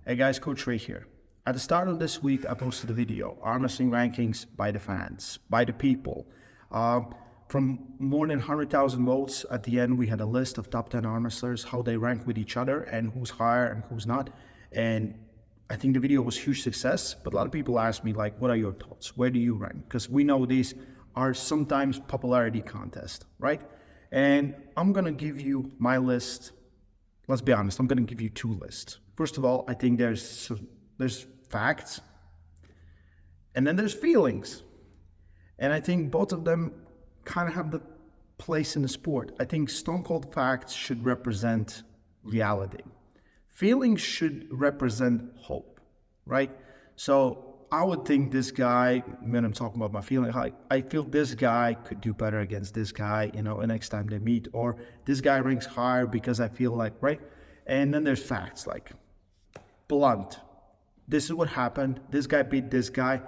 Hey guys, Coach Ray here. At the start of this week, I posted a video, Armwrestling rankings by the fans, by the people. From more than 100,000 votes, at the end we had a list of top 10 arm wrestlers, how they rank with each other and who's higher and who's not. And I think the video was a huge success, but a lot of people ask me like, what are your thoughts? Where do you rank? Because we know these are sometimes popularity contests, right? And I'm gonna give you my list. Let's be honest, I'm gonna give you two lists. First of all, I think there's facts, and then there's feelings. And I think both of them kind of have the place in the sport. I think Stone Cold facts should represent reality. Feelings should represent hope, right? So I would think this guy, when I'm talking about my feeling, I feel this guy could do better against this guy, next time they meet, or this guy ranks higher because I feel like, right? And then there's facts like, blunt, this is what happened, this guy beat this guy,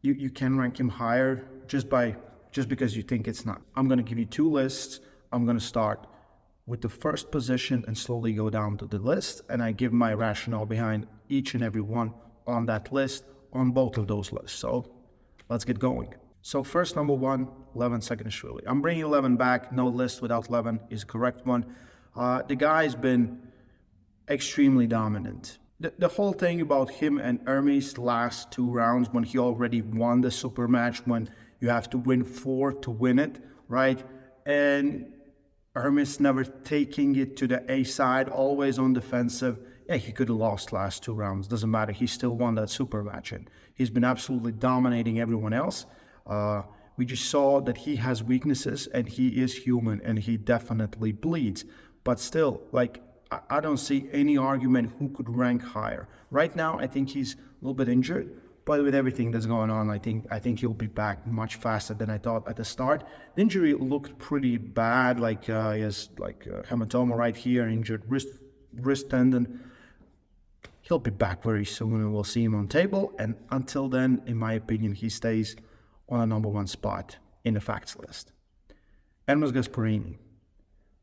you can rank him higher just because you think it's not. I'm going to give you two lists. I'm going to start with the first position and slowly go down to the list, and I give my rationale behind each and every one on that list, on both of those lists. So let's get going. So first, number one, Levan Saakashvili. I'm bringing Levan back. No list without Levan is the correct one. The guy's been extremely dominant. The whole thing about him and Hermes last two rounds, when he already won the super match, when you have to win 4 to win it, right? And Hermes never taking it to the A side, always on defensive. Yeah, he could have lost last 2 rounds. Doesn't matter. He still won that super match. And he's been absolutely dominating everyone else. We just saw that he has weaknesses and he is human and he definitely bleeds. But still, I don't see any argument who could rank higher. Right now, I think he's a little bit injured, but with everything that's going on, I think he'll be back much faster than I thought at the start. The injury looked pretty bad, he has hematoma right here, injured wrist tendon. He'll be back very soon and we'll see him on table. And until then, in my opinion, he stays on a number 1 spot in the facts list. Hermes Gasparini.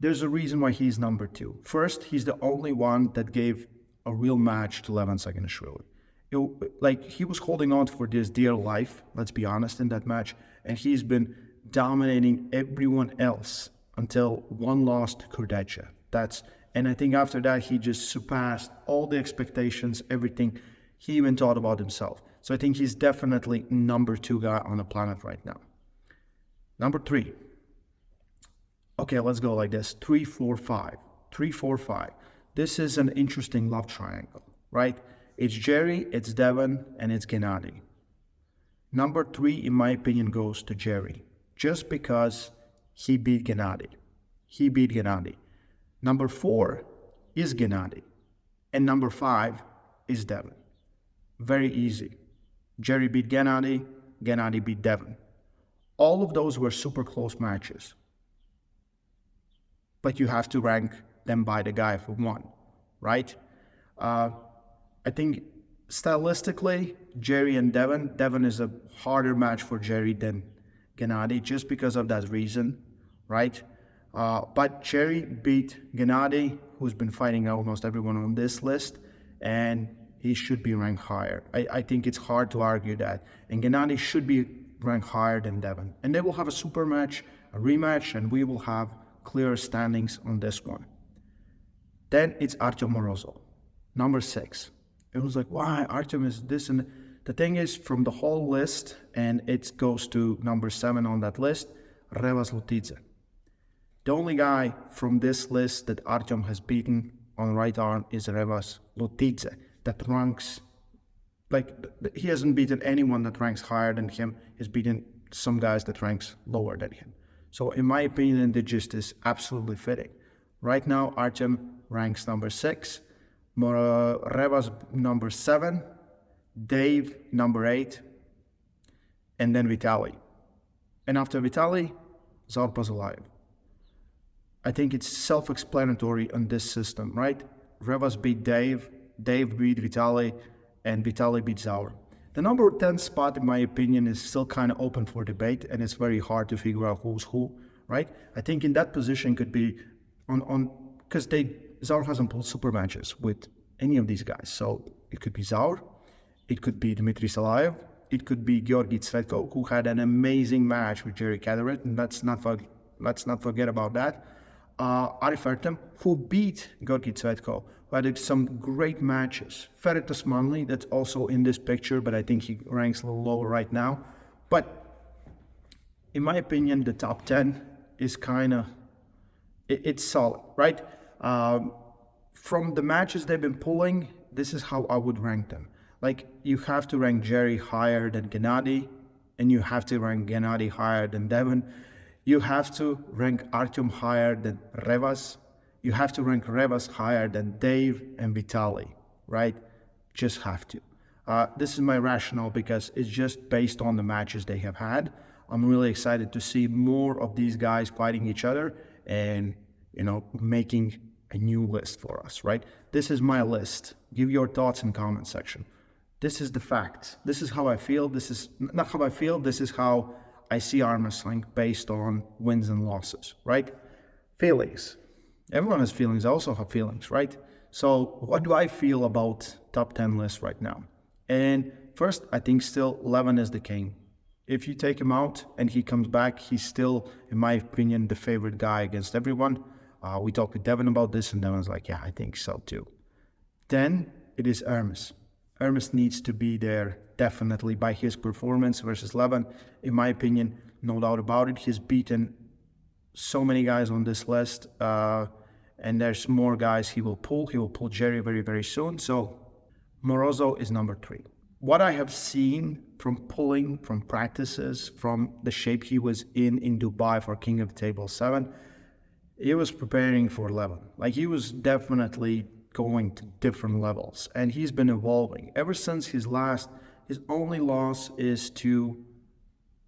There's a reason why he's number 2. First, he's the only one that gave a real match to Levan Saakashvili. He was holding on for this dear life, let's be honest, in that match, and he's been dominating everyone else until one loss to Kurdecha. And I think after that, he just surpassed all the expectations, everything he even thought about himself. So I think he's definitely number 2 guy on the planet right now. Number 3. Okay, let's go like this. 3, 4, 5. 3, 4, 5. This is an interesting love triangle, right? It's Jerry, it's Devin, and it's Gennady. Number 3, in my opinion, goes to Jerry, just because he beat Gennady. Number 4 is Gennady, and number 5 is Devin. Very easy. Jerry beat Gennady, Gennady beat Devin. All of those were super close matches. But you have to rank them by the guy for 1, right? I think stylistically, Jerry and Devin is a harder match for Jerry than Gennady, just because of that reason, right? But Jerry beat Gennady, who's been fighting almost everyone on this list, and he should be ranked higher. I think it's hard to argue that. And Gennady should be ranked higher than Devin. And they will have a super match, a rematch, and we will have clear standings on this one. Then it's Artem Morozov, number 6. It was like, why Artem is this? And the thing is, from the whole list, and it goes to number 7 on that list, Revas Lutidze. The only guy from this list that Artem has beaten on right arm is Revas Lutidze. That ranks, he hasn't beaten anyone that ranks higher than him. He's beaten some guys that ranks lower than him. So in my opinion, the gist is absolutely fitting. Right now, Artem ranks number 6, Revas number 7, Dave number 8, and then Vitaly. And after Vitaly, Zarpa Zalaev. I think it's self-explanatory on this system, right? Revas beat Dave beat Vitaly, and Vitaly beat Zaur. The number 10 spot, in my opinion, is still kind of open for debate, and it's very hard to figure out who's who, right? I think in that position could be because Zaur hasn't pulled super matches with any of these guys. So it could be Zaur, it could be Dmitry Salayev, it could be Georgi Tsvetko, who had an amazing match with Jerry Caderet, and let's not forget about that. Arif Ertem, who beat Georgi Tsvetko, who had some great matches. Ferret Osmanli, that's also in this picture, but I think he ranks a little lower right now. But in my opinion, the top 10 is it's solid, right? From the matches they've been pulling, this is how I would rank them. Like, you have to rank Jerry higher than Gennady, and you have to rank Gennady higher than Devon. You have to rank Artyom higher than Revas. You have to rank Revas higher than Dave and Vitaly, right? Just have to. This is my rationale because it's just based on the matches they have had. I'm really excited to see more of these guys fighting each other and, making a new list for us, right? This is my list. Give your thoughts in the comment section. This is the facts. This is how I feel. This is not how I feel. This is how I see arm wrestling based on wins and losses, right? Feelings. Everyone has feelings. I also have feelings, right? So what do I feel about top 10 list right now? And first, I think still Levin is the king. If you take him out and he comes back, he's still, in my opinion, the favorite guy against everyone. We talked with Devin about this, and Devin's like, yeah, I think so too. Then it is Hermes. Hermes needs to be there definitely by his performance versus Levin. In my opinion, no doubt about it. He's beaten so many guys on this list, and there's more guys he will pull. He will pull Jerry very, very soon. So Morozov is number 3. What I have seen from pulling, from practices, from the shape he was in Dubai for King of the Table 7, he was preparing for Levin. Like, he was definitely going to different levels, and he's been evolving ever since his only loss is to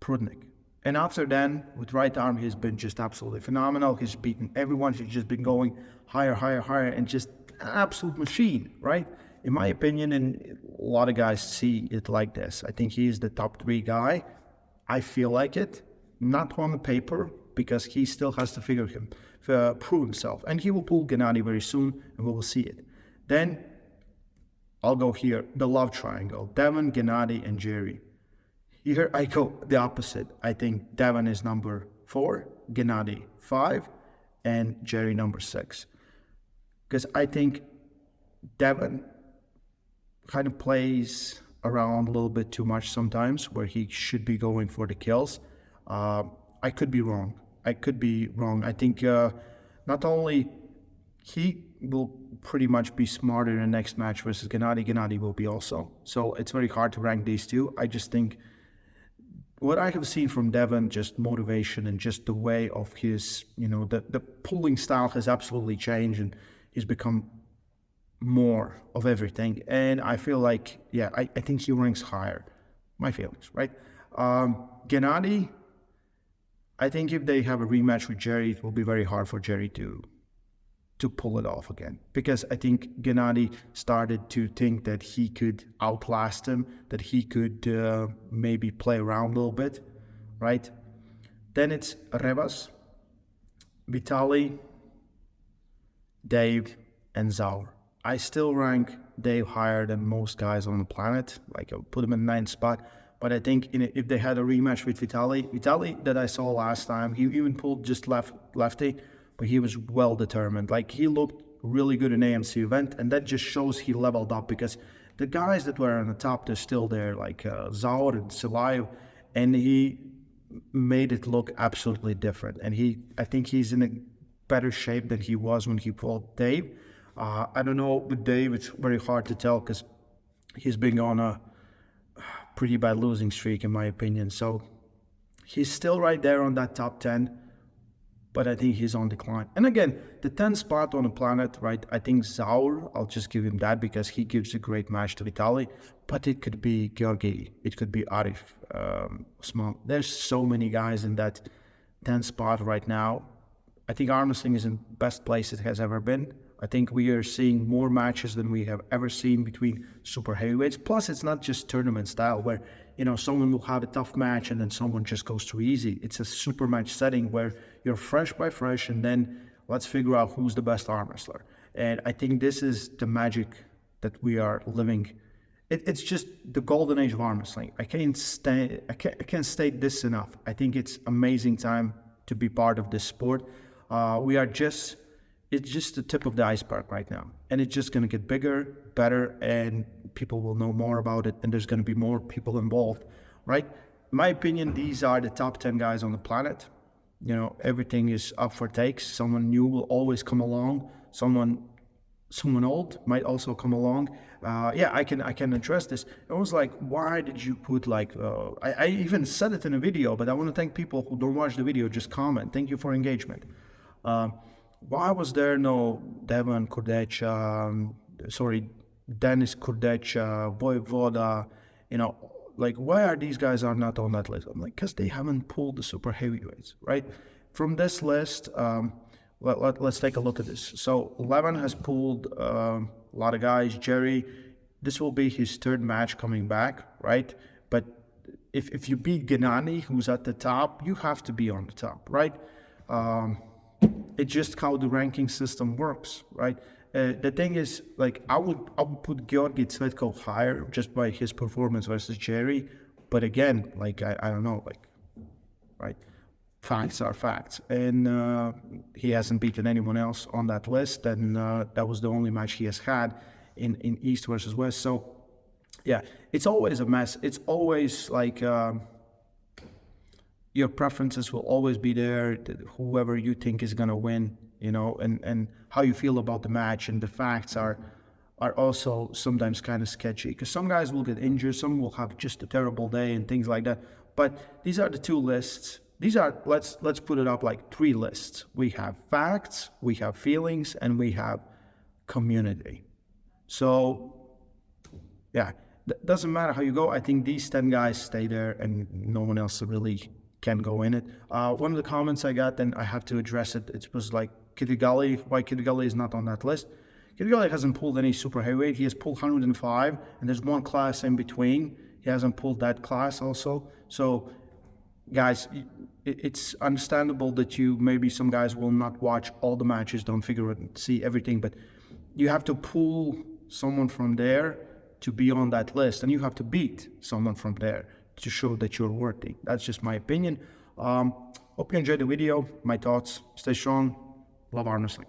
Prudnik. And after then, with right arm, he's been just absolutely phenomenal. He's beaten everyone. He's just been going higher, and just an absolute machine, right? In my opinion, and a lot of guys see it like this, I think he's the top 3 guy. I feel like it, not on the paper, because he still has to prove himself. And he will pull Gennady very soon, and we will see it. Then, I'll go here, the love triangle, Devon, Gennady, and Jerry. Here I go the opposite. I think Devon is number 4, Gennady 5, and Jerry number 6. Because I think Devon kind of plays around a little bit too much sometimes, where he should be going for the kills. I could be wrong. I think not only he will pretty much be smarter in the next match versus Gennady will be also. So it's very hard to rank these two. I just think what I have seen from Devon, just motivation and just the way of his, the pulling style has absolutely changed, and he's become more of everything. And I feel like, I think he ranks higher. My feelings, right? Gennady, I think if they have a rematch with Jerry, it will be very hard for Jerry to pull it off again. Because I think Gennady started to think that he could outlast him, that he could maybe play around a little bit, right? Then it's Revas, Vitaly, Dave, and Zaur. I still rank Dave higher than most guys on the planet. Like, I'll put him in the 9th spot. But I think if they had a rematch with Vitaly that I saw last time, he even pulled just lefty, but he was well determined. Like, he looked really good in AMC event, and that just shows he leveled up, because the guys that were on the top, they're still there, like Zaur and Silayev, and he made it look absolutely different. And I think he's in a better shape than he was when he pulled Dave. I don't know, with Dave, it's very hard to tell, because he's been on a pretty bad losing streak, in my opinion. So he's still right there on that top 10, but I think he's on decline. And again, the 10th spot on the planet, right? I think Zaur, I'll just give him that because he gives a great match to Vitaly, but it could be Georgi, it could be Arif, Osman. There's so many guys in that 10th spot right now. I think Armwrestling is in the best place it has ever been. I think we are seeing more matches than we have ever seen between super heavyweights. Plus, it's not just tournament style where, someone will have a tough match and then someone just goes too easy. It's a super match setting where you're fresh by fresh, and then let's figure out who's the best arm wrestler. And I think this is the magic that we are living. It's just the golden age of arm wrestling. I can't state this enough. I think it's amazing time to be part of this sport. It's just the tip of the iceberg right now, and it's just going to get bigger, better, and people will know more about it, and there's going to be more people involved, right? In my opinion, these are the top 10 guys on the planet. You know, everything is up for takes. Someone new will always come along. Someone old might also come along. I can address this. It was like, why did you put like, I even said it in a video, but I want to thank people who don't watch the video, just comment. Thank you for engagement. Why was there no Denis Kurdech, Voivoda, you know, like, why are these guys are not on that list? I'm like, because they haven't pulled the super heavyweights, right? From this list, let's take a look at this. So Levin has pulled a lot of guys. Jerry, this will be his third match coming back, right? But if you beat Gennady, who's at the top, you have to be on the top, right? It's just how the ranking system works, right? The thing is, like, I would put Georgi Tsvetko higher just by his performance versus Jerry, but again, like, I don't know, like, right? Facts are facts, and he hasn't beaten anyone else on that list, and that was the only match he has had in East versus West. So yeah, it's always a mess. It's always like your preferences will always be there, whoever you think is gonna win, you know, and how you feel about the match, and the facts are also sometimes kind of sketchy, because some guys will get injured, some will have just a terrible day and things like that. But these are the two lists. These are, let's put it up like three lists. We have facts, we have feelings, and we have community. So yeah, doesn't matter how you go. I think these 10 guys stay there, and no one else really can go in it. One of the comments I got, and I have to address it, it was like, why Kitty Gully is not on that list. Kitty Gully hasn't pulled any super heavyweight. He has pulled 105, and there's one class in between. He hasn't pulled that class also. So guys, it's understandable that maybe some guys will not watch all the matches, don't figure it and see everything, but you have to pull someone from there to be on that list, and you have to beat someone from there to show that you're worthy. That's just my opinion. Hope you enjoyed the video, my thoughts. Stay strong. Love arm wrestling.